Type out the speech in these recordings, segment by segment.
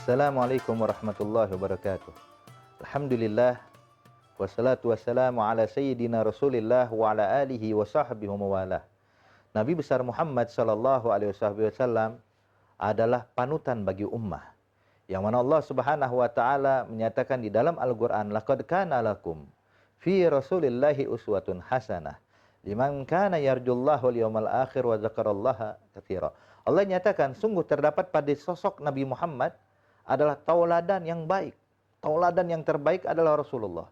Assalamualaikum warahmatullahi wabarakatuh. Alhamdulillah, wassalatu wassalamu ala sayyidina Rasulillah wa ala alihi wa sahbihi wa mawalah. Nabi besar Muhammad sallallahu alaihi wasallam adalah panutan bagi ummah. Yang mana Allah Subhanahu wa taala menyatakan di dalam Al-Qur'an, laqad kana lakum fi Rasulillahi uswatun hasanah liman kana yarjullaha wal yawmal akhir wa dzakarallaha katsira. Allah nyatakan sungguh terdapat pada sosok Nabi Muhammad adalah tauladan yang baik. Tauladan yang terbaik adalah Rasulullah.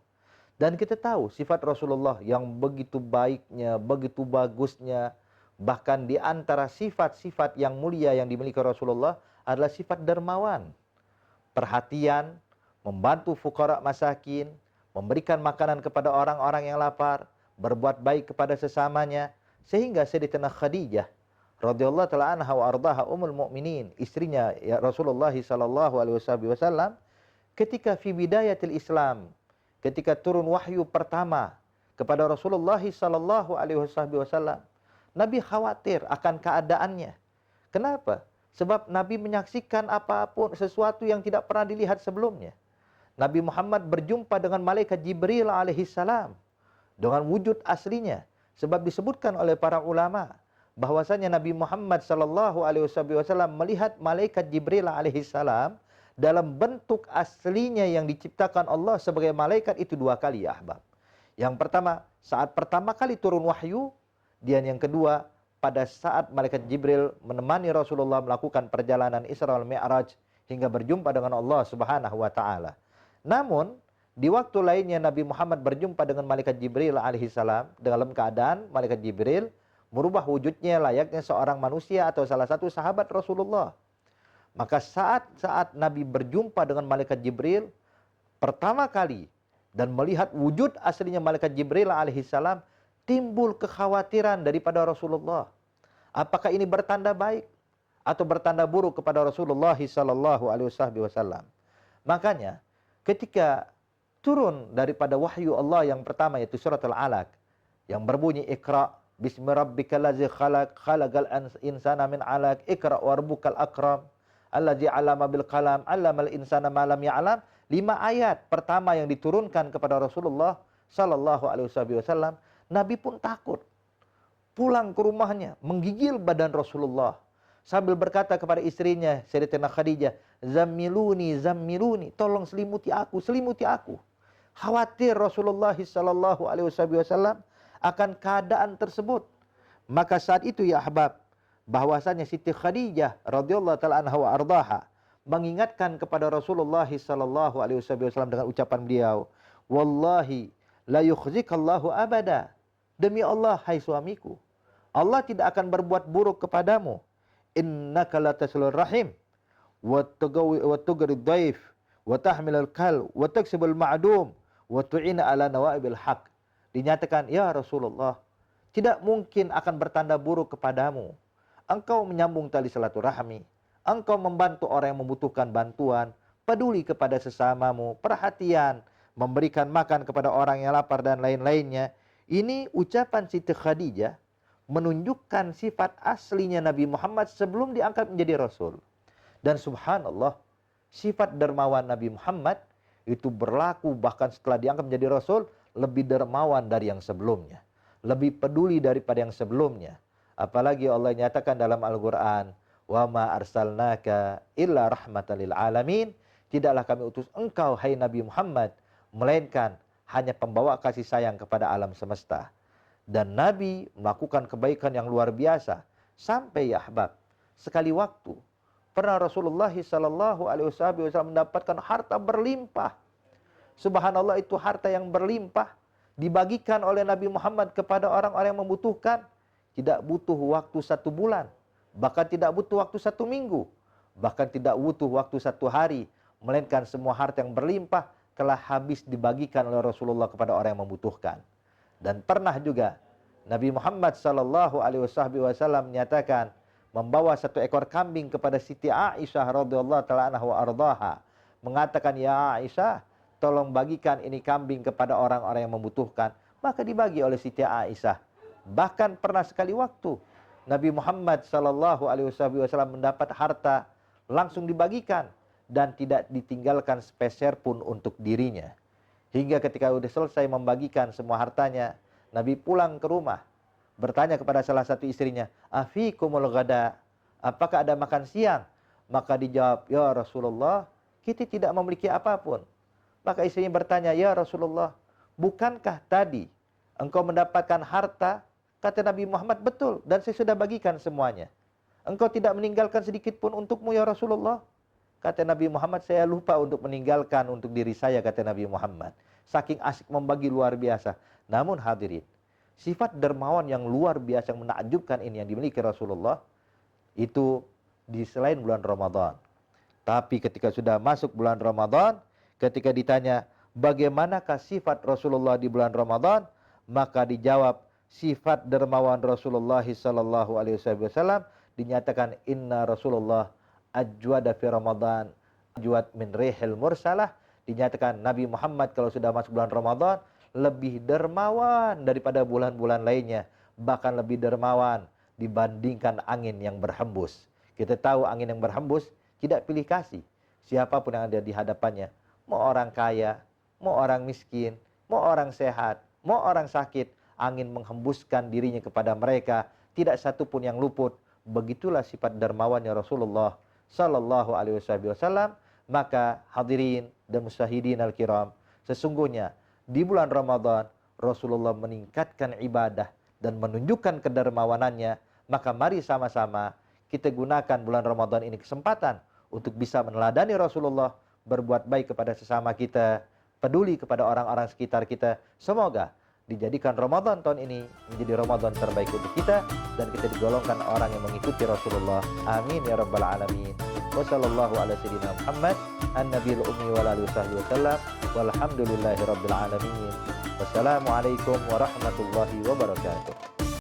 Dan kita tahu sifat Rasulullah yang begitu baiknya, begitu bagusnya. Bahkan di antara sifat-sifat yang mulia yang dimiliki Rasulullah adalah sifat dermawan. Perhatian, membantu fuqara masakin, memberikan makanan kepada orang-orang yang lapar, berbuat baik kepada sesamanya. Sehingga Sayyidatina Khadijah radhiyallahu taala anha wa ardaha ummul mukminin, istrinya ya Rasulullah sallallahu alaihi wasallam, ketika fi bidayatil Islam, ketika turun wahyu pertama kepada Rasulullah sallallahu alaihi wasallam, Nabi khawatir akan keadaannya. Kenapa? Sebab Nabi menyaksikan apapun sesuatu yang tidak pernah dilihat sebelumnya. Nabi Muhammad berjumpa dengan malaikat Jibril alaihi salam dengan wujud aslinya. Sebab disebutkan oleh para ulama bahwasanya Nabi Muhammad sallallahu alaihi wasallam melihat malaikat Jibril alaihi salam dalam bentuk aslinya yang diciptakan Allah sebagai malaikat itu dua kali ya ahbab. Yang pertama, saat pertama kali turun wahyu, dan yang kedua pada saat malaikat Jibril menemani Rasulullah melakukan perjalanan Isra wal Mi'raj hingga berjumpa dengan Allah Subhanahu wa taala. Namun di waktu lainnya Nabi Muhammad berjumpa dengan malaikat Jibril alaihi salam dalam keadaan malaikat Jibril merubah wujudnya layaknya seorang manusia atau salah satu sahabat Rasulullah. Maka saat Nabi berjumpa dengan malaikat Jibril pertama kali dan melihat wujud aslinya malaikat Jibril alaihi salam, timbul kekhawatiran daripada Rasulullah. Apakah ini bertanda baik atau bertanda buruk kepada Rasulullah sallallahu alaihi wasallam? Makanya ketika turun daripada wahyu Allah yang pertama yaitu surat Al-Alaq yang berbunyi Iqra Bismi rabbikal ladzi khalaq, khalaqal insana min 'alaq, Iqra warbukal akram, allazi 'allama bil qalam, 'allamal insana ma lam ya'lam. 5 ayat pertama yang diturunkan kepada Rasulullah sallallahu alaihi wasallam, Nabi pun takut. Pulang ke rumahnya, menggigil badan Rasulullah sambil berkata kepada istrinya Sayyidatina Khadijah, "Zammiluni, zammiluni, tolong selimuti aku, selimuti aku." Khawatir Rasulullah sallallahu alaihi wasallam akan keadaan tersebut. Maka saat itu ya ahbab, bahwasanya Siti Khadijah radhiyallahu taala anha wa ardaha mengingatkan kepada Rasulullah sallallahu alaihi wasallam dengan ucapan beliau, "Wallahi la yukhzikallahu abada." Demi Allah hai suamiku, Allah tidak akan berbuat buruk kepadamu. Innaka latasilur rahim wa tugrid dhaif wa tahmilul kal wa taksibul ma'dum wa tu'ina ala nawaibil haq. Dinyatakan, ya Rasulullah, tidak mungkin akan bertanda buruk kepadamu. Engkau menyambung tali silaturahmi, engkau membantu orang yang membutuhkan bantuan, peduli kepada sesamamu, perhatian, memberikan makan kepada orang yang lapar dan lain-lainnya. Ini ucapan Siti Khadijah menunjukkan sifat aslinya Nabi Muhammad sebelum diangkat menjadi Rasul. Dan subhanallah, sifat dermawan Nabi Muhammad itu berlaku bahkan setelah diangkat menjadi Rasul, lebih dermawan dari yang sebelumnya, lebih peduli daripada yang sebelumnya. Apalagi Allah nyatakan dalam Al-Qur'an, "Wa ma arsalnaka illa rahmatan lil alamin." Tidaklah kami utus engkau hai Nabi Muhammad melainkan hanya pembawa kasih sayang kepada alam semesta. Dan Nabi melakukan kebaikan yang luar biasa sampai ya ahbab, sekali waktu pernah Rasulullah sallallahu alaihi wasallam mendapatkan harta berlimpah. Subhanallah, itu harta yang berlimpah dibagikan oleh Nabi Muhammad kepada orang-orang yang membutuhkan. Tidak butuh waktu 1 bulan, bahkan tidak butuh waktu 1 minggu, bahkan tidak butuh waktu 1 hari, melainkan semua harta yang berlimpah telah habis dibagikan oleh Rasulullah kepada orang yang membutuhkan. Dan pernah juga Nabi Muhammad sallallahu alaihi wasallam menyatakan membawa 1 ekor kambing kepada Siti Aisyah radhiyallahu taala anha wa ardaha, mengatakan, "Ya Aisyah, tolong bagikan ini kambing kepada orang-orang yang membutuhkan." Maka dibagi oleh Siti Aisyah. Bahkan pernah sekali waktu Nabi Muhammad sallallahu alaihi wasallam mendapat harta langsung dibagikan dan tidak ditinggalkan sepeser pun untuk dirinya. Hingga ketika sudah selesai membagikan semua hartanya, Nabi pulang ke rumah, bertanya kepada salah satu istrinya, "Afikumul ghada?" Apakah ada makan siang? Maka dijawab, "Ya Rasulullah, kita tidak memiliki apapun." Maka istrinya bertanya, "Ya Rasulullah, bukankah tadi engkau mendapatkan harta?" Kata Nabi Muhammad, "Betul, dan saya sudah bagikan semuanya." "Engkau tidak meninggalkan sedikit pun untukmu ya Rasulullah?" Kata Nabi Muhammad, "Saya lupa untuk meninggalkan untuk diri saya," kata Nabi Muhammad. Saking asik membagi luar biasa. Namun hadirin, sifat dermawan yang luar biasa yang menakjubkan ini yang dimiliki Rasulullah, itu di selain bulan Ramadan. Tapi ketika sudah masuk bulan Ramadan, ketika ditanya, bagaimanakah sifat Rasulullah di bulan Ramadan? Maka dijawab, sifat dermawan Rasulullah sallallahu alaihi wasallam dinyatakan, inna Rasulullah ajwada fi Ramadan ajwad min rihil mursalah. Dinyatakan Nabi Muhammad kalau sudah masuk bulan Ramadan lebih dermawan daripada bulan-bulan lainnya, bahkan lebih dermawan dibandingkan angin yang berhembus. Kita tahu angin yang berhembus tidak pilih kasih siapapun yang ada di hadapannya, mau orang kaya, mau orang miskin, mau orang sehat, mau orang sakit, angin menghembuskan dirinya kepada mereka, tidak satu pun yang luput. Begitulah sifat dermawannya Rasulullah sallallahu alaihi wasallam. Maka hadirin dan musyahidin al-kiram, sesungguhnya di bulan Ramadan Rasulullah meningkatkan ibadah dan menunjukkan kedermawanannya. Maka mari sama-sama kita gunakan bulan Ramadan ini kesempatan untuk bisa meneladani Rasulullah, berbuat baik kepada sesama kita, peduli kepada orang-orang sekitar kita. Semoga dijadikan Ramadan tahun ini menjadi Ramadan terbaik untuk kita dan kita digolongkan orang yang mengikuti Rasulullah. Amin ya rabbal alamin. Wa sallallahu ala sayyidina Muhammad an-nabiyil ummi wa alihi wasallam. Walhamdulillahi rabbil alamin. Wassalamualaikum warahmatullahi wabarakatuh.